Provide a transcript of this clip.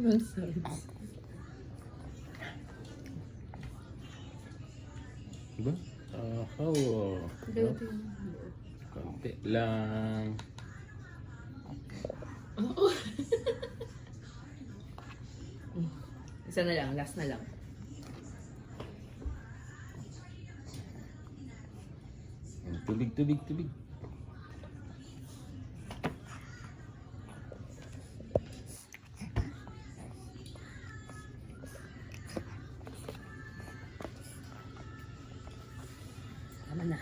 Common sense. Diba? Konti lang. Oo. Isa na lang, last na lang. Tubig, tubig, tubig. Tama na.